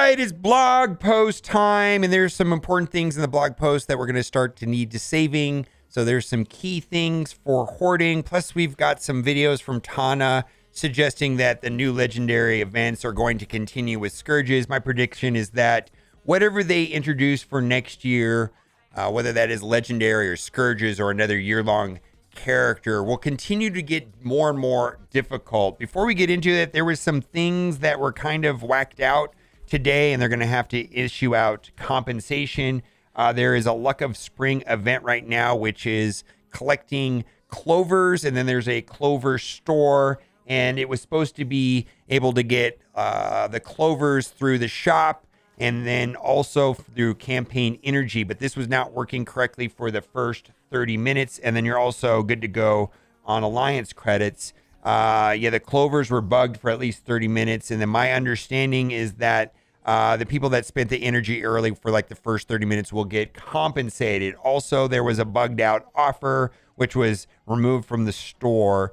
right, it's blog post time, and there's some important things in the blog post that we're going to start to need to saving. So there's some key things for hoarding. Plus, we've got some videos from Tana suggesting that the new legendary events are going to continue with Scourges. My prediction is that whatever they introduce for next year, whether that is legendary or Scourges or another year-long character, will continue to get more and more difficult. Before we get into it, there was some things that were kind of whacked out today, and they're going to have to issue out compensation. There is a Luck of Spring event right now, which is collecting clovers, and then there's a clover store, and it was supposed to be able to get the clovers through the shop and then also through campaign energy, but this was not working correctly for the first 30 minutes, and then you're also good to go on alliance credits. The clovers were bugged for at least 30 minutes, and then my understanding is that the people that spent the energy early for like the first 30 minutes will get compensated. Also, there was a bugged out offer, which was removed from the store.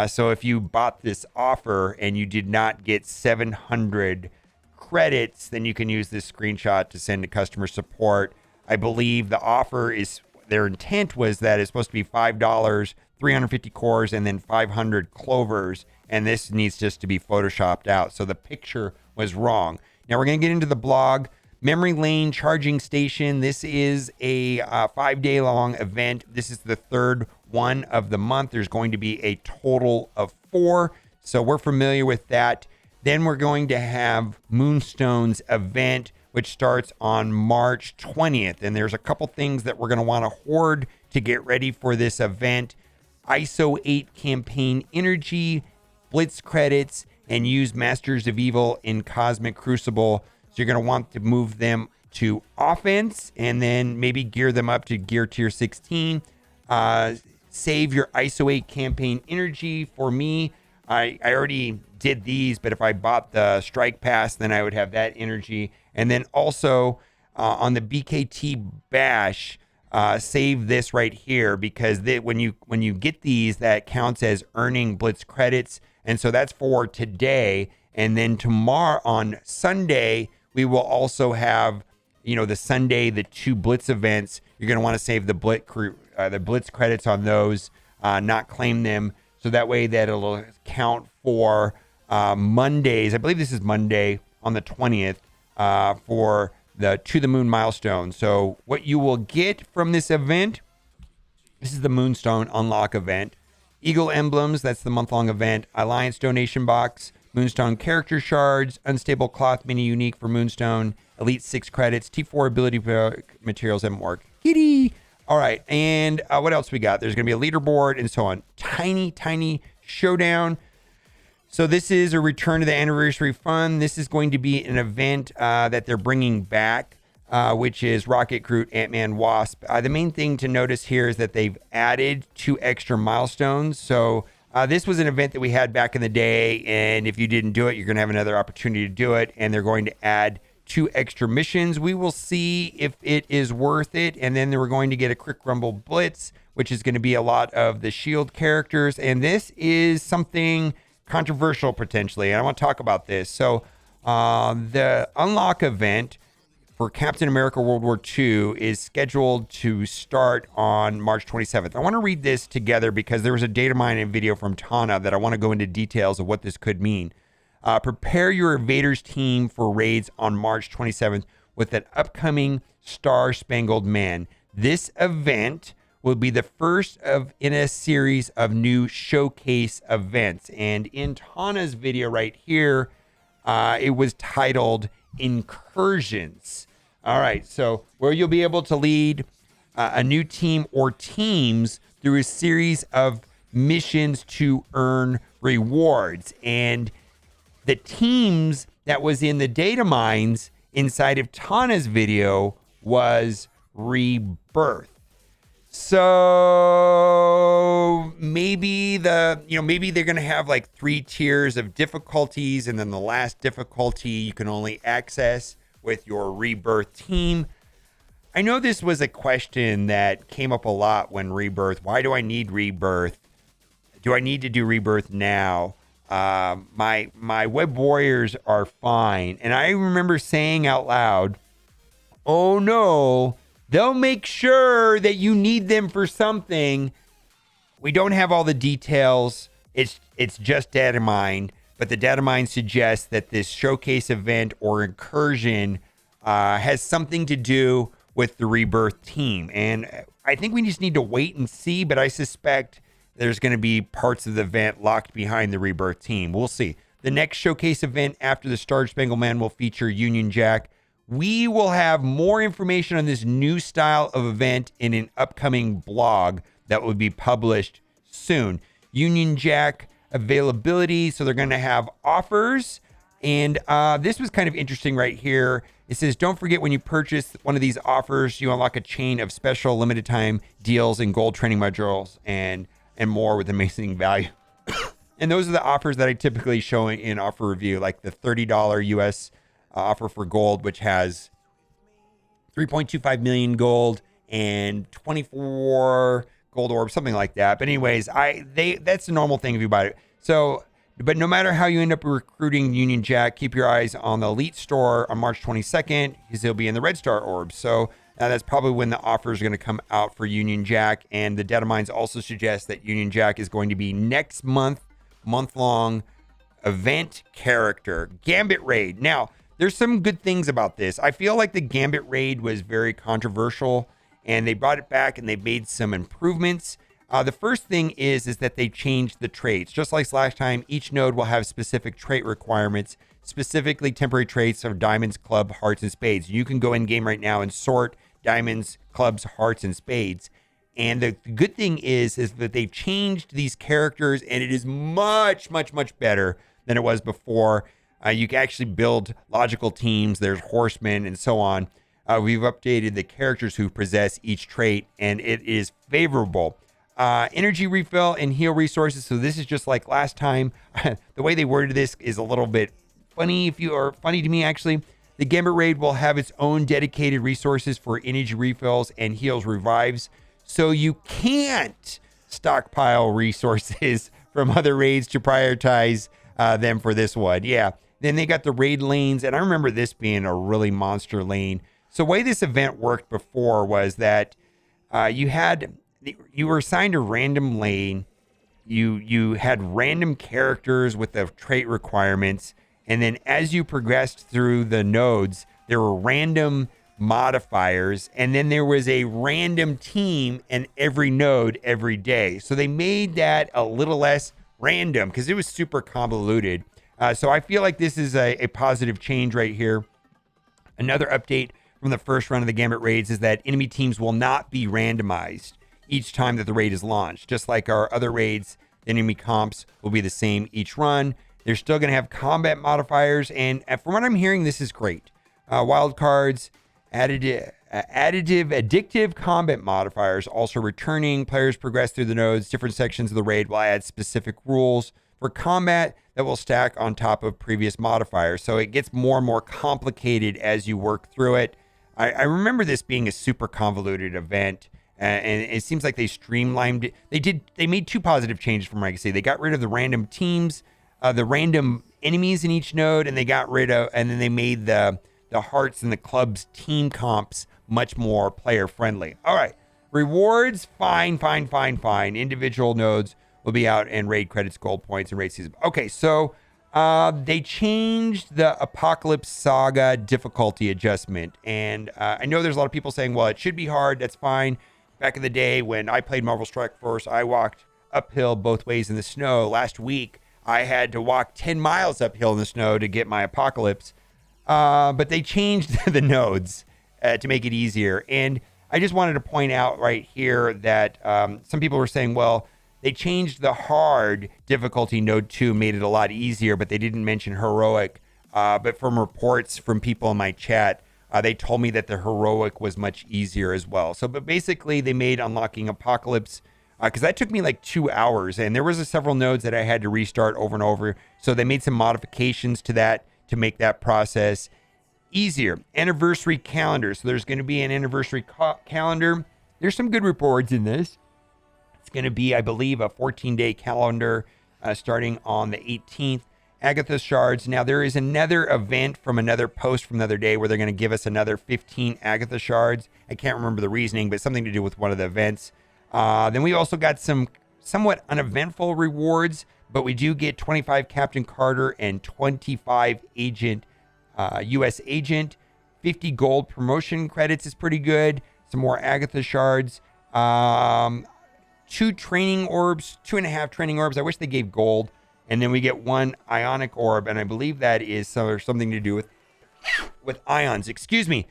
So if you bought this offer and you did not get 700 credits, then you can use this screenshot to send to customer support. I believe the offer is, their intent was that it's supposed to be $5, 350 cores, and then 500 clovers. And this needs just to be photoshopped out. So the picture was wrong. Now we're going to get into the blog. Memory Lane Charging Station. This is a 5-day long event. This is the third one of the month. There's going to be a total of 4. So we're familiar with that. Then we're going to have Moonstone's event, which starts on March 20th. And there's a couple things that we're going to want to hoard to get ready for this event. ISO 8 campaign energy, Blitz credits, and use Masters of Evil in Cosmic Crucible. So you're going to want to move them to offense and then maybe gear them up to gear tier 16. Save your ISO 8 campaign energy. For me, I already did these, but if I bought the strike pass, then I would have that energy. And then also on the BKT bash, save this right here, because when you get these, that counts as earning Blitz credits. And so that's for today. And then tomorrow on Sunday, we will also have, the Sunday, the 2 Blitz events. You're going to want to save the Blitz credits on those, not claim them. So that way that it'll count for Mondays. I believe this is Monday on the 20th for the To the Moon milestone. So what you will get from this event, this is the Moonstone Unlock event. Eagle Emblems, that's the month-long event. Alliance Donation Box, Moonstone Character Shards, Unstable Cloth Mini Unique for Moonstone, Elite 6 credits, T4 Ability Materials, and more. Kitty! All right, and what else we got? There's going to be a leaderboard and so on. Tiny showdown. So this is a return to the anniversary fun. This is going to be an event that they're bringing back, which is Rocket, Groot, Ant-Man, Wasp. The main thing to notice here is that they've added 2 extra milestones. So this was an event that we had back in the day, and if you didn't do it, you're going to have another opportunity to do it, and they're going to add 2 extra missions. We will see if it is worth it. And then we're going to get a Quick Rumble Blitz, which is going to be a lot of the Shield characters. And this is something controversial potentially, and I want to talk about this. So the Unlock event for Captain America World War II is scheduled to start on March 27th. I want to read this together because there was a data mining video from Tana that I want to go into details of what this could mean. Prepare your Invaders team for raids on March 27th with an upcoming Star Spangled Man. This event will be the first in a series of new showcase events. And in Tana's video right here, it was titled Incursions. All right, so where you'll be able to lead a new team or teams through a series of missions to earn rewards. And the teams that was in the data mines inside of Tana's video was Rebirth. So maybe maybe they're going to have like 3 tiers of difficulties, and then the last difficulty you can only access with your Rebirth team. I know this was a question that came up a lot when Rebirth. Why do I need Rebirth? Do I need to do Rebirth now? My web warriors are fine. And I remember saying out loud, oh no, they'll make sure that you need them for something. We don't have all the details. It's just data mined, but the data mine suggests that this showcase event or incursion has something to do with the Rebirth team. And I think we just need to wait and see, but I suspect there's going to be parts of the event locked behind the Rebirth team. We'll see. The next showcase event after the Star Spangled Man will feature Union Jack. We will have more information on this new style of event in an upcoming blog that will be published soon. Union Jack availability. So they're going to have offers. And this was kind of interesting right here. It says, don't forget when you purchase one of these offers, you unlock a chain of special limited time deals and gold training modules and more with amazing value. And those are the offers that I typically show in offer review, like the $30 US offer for gold, which has 3.25 million gold and 24 gold orbs, something like that. But anyways, that's the normal thing if you buy it. So, but no matter how you end up recruiting Union Jack, keep your eyes on the Elite store on March 22nd because he'll be in the Red Star orbs. So that's probably when the offers are going to come out for Union Jack. And the data mines also suggest that Union Jack is going to be next month-long event character. Gambit Raid. Now, there's some good things about this. I feel like the Gambit Raid was very controversial, and they brought it back and they made some improvements. The first thing is that they changed the traits. Just like last time, each node will have specific trait requirements, specifically temporary traits of diamonds, club, hearts, and spades. You can go in game right now and sort diamonds, clubs, hearts, and spades. And the good thing is that they've changed these characters, and it is much, much, much better than it was before. You can actually build logical teams. There's horsemen and so on. We've updated the characters who possess each trait, and it is favorable. Energy refill and heal resources. So this is just like last time. The way they worded this is a little bit funny funny to me, actually. The Gambit Raid will have its own dedicated resources for energy refills and heals revives. So you can't stockpile resources from other raids to prioritize them for this one. Yeah. Then they got the raid lanes. And I remember this being a really monster lane. So the way this event worked before was that you were assigned a random lane. You had random characters with the trait requirements. And then as you progressed through the nodes, there were random modifiers. And then there was a random team in every node every day. So they made that a little less random because it was super convoluted. So I feel like this is a positive change right here. Another update from the first run of the Gambit Raids is that enemy teams will not be randomized each time that the raid is launched. Just like our other raids, the enemy comps will be the same each run. They're still going to have combat modifiers. And from what I'm hearing, this is great. Wild cards, additive, addictive combat modifiers also returning. Players progress through the nodes. Different sections of the raid will add specific rules for combat that will stack on top of previous modifiers. So it gets more and more complicated as you work through it. I remember this being a super convoluted event. And it seems like they streamlined it. They made two positive changes from Legacy. They got rid of the random teams, the random enemies in each node, and then they made the hearts and the clubs team comps much more player friendly. All right. Rewards, fine. Individual nodes will be out in raid credits, gold points, and raid season. Okay, so they changed the Apocalypse Saga difficulty adjustment. And I know there's a lot of people saying, well, it should be hard. That's fine. Back in the day when I played Marvel Strike Force, I walked uphill both ways in the snow. Last week, I had to walk 10 miles uphill in the snow to get my Apocalypse. But they changed the nodes to make it easier. And I just wanted to point out right here that some people were saying, well, they changed the hard difficulty node 2, made it a lot easier, but they didn't mention heroic. But from reports from people in my chat, they told me that the heroic was much easier as well. So, but basically they made unlocking Apocalypse, because that took me like 2 hours, and there was several nodes that I had to restart over and over. So they made some modifications to that to make that process easier. Anniversary calendar. So there's going to be an anniversary calendar. There's some good rewards in this. It's going to be, I believe, a 14-day calendar. starting on the 18th. Agatha Shards. Now, there is another event from another post from the other day where they're going to give us another 15 Agatha Shards. I can't remember the reasoning, but something to do with one of the events. Then we also got some somewhat uneventful rewards, but we do get 25 Captain Carter and 25 Agent, U.S. Agent. 50 gold promotion credits is pretty good. Some more Agatha Shards. 2 training orbs, 2.5 training orbs. I wish they gave gold. And then we get 1 ionic orb, and I believe that is something to do with ions. Excuse me.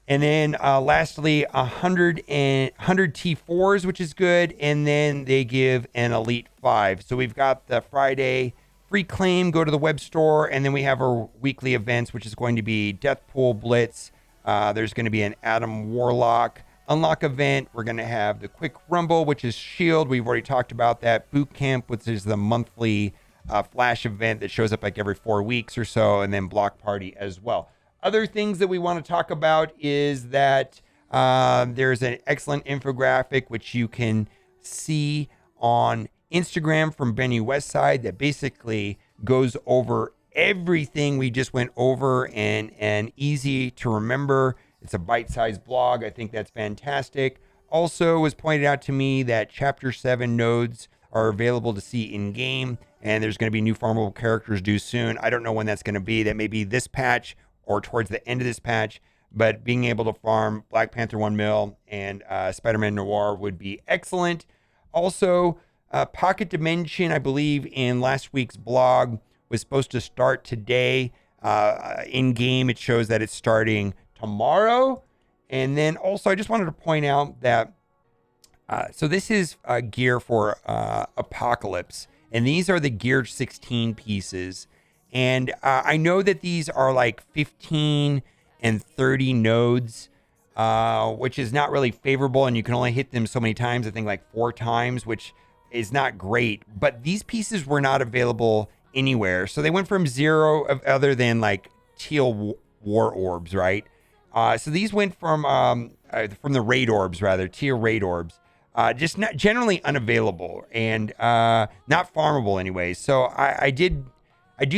And then lastly, 100 T4s, which is good. And then they give an Elite 5. So we've got the Friday free claim, go to the web store. And then we have our weekly events, which is going to be Deathpool Blitz. There's going to be an Adam Warlock unlock event. We're going to have the Quick Rumble, which is Shield. We've already talked about that. Boot Camp, which is the monthly flash event that shows up like every 4 weeks or so. And then Block Party as well. Other things that we want to talk about is that there's an excellent infographic which you can see on Instagram from Benny Westside that basically goes over everything we just went over and easy to remember. It's a bite-sized blog. I think that's fantastic. Also, was pointed out to me that Chapter 7 nodes are available to see in-game, and there's going to be new farmable characters due soon. I don't know when that's going to be. That may be this patch or towards the end of this patch, but being able to farm Black Panther 1 mil and Spider-Man Noir would be excellent. Also, Pocket Dimension, I believe in last week's blog, was supposed to start today. In-game, it shows that it's starting tomorrow. And then also, I just wanted to point out that, so this is gear for Apocalypse, and these are the Gear 16 pieces. And I know that these are like 15 and 30 nodes, which is not really favorable. And you can only hit them so many times, I think like 4 times, which is not great. But these pieces were not available anywhere. So they went from 0 other than like teal war orbs, right? So these went from the raid orbs, rather, teal raid orbs. Just not generally unavailable and not farmable anyway. So I do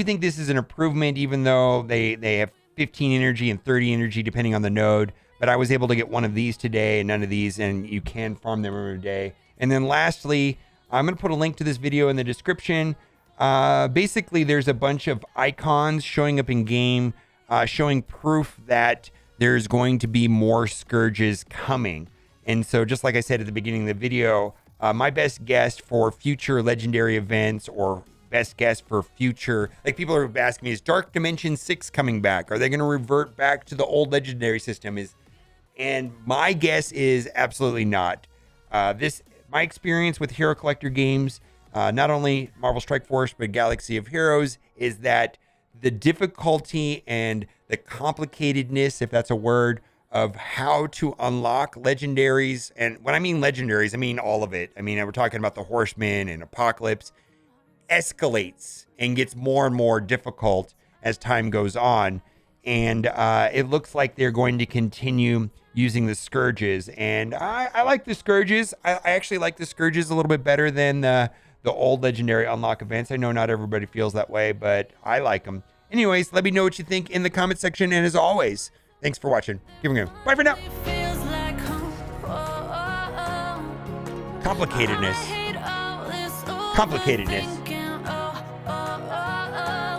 think this is an improvement, even though they have 15 energy and 30 energy depending on the node. But I was able to get one of these today and none of these, and you can farm them every day. And then lastly, I'm going to put a link to this video in the description. Basically, there's a bunch of icons showing up in game, showing proof that there's going to be more Scourges coming. And so just like I said at the beginning of the video, my best guess for future legendary events or best guess for future, like people are asking me, is Dark Dimension 6 coming back? Are they going to revert back to the old legendary system? And my guess is absolutely not. My experience with Hero Collector games, not only Marvel Strike Force, but Galaxy of Heroes, is that the difficulty and the complicatedness, if that's a word, of how to unlock legendaries. And when I mean legendaries, I mean all of it. I mean, we're talking about the Horsemen and Apocalypse, escalates and gets more and more difficult as time goes on. And it looks like they're going to continue using the Scourges. And I like the Scourges. I actually like the Scourges a little bit better than the old legendary unlock events. I know not everybody feels that way, but I like them. Anyways, let me know what you think in the comment section. And as always, thanks for watching. Give me a bye for now. Complicatedness. Complicatedness.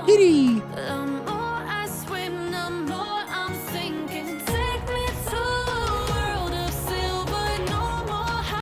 Kitty.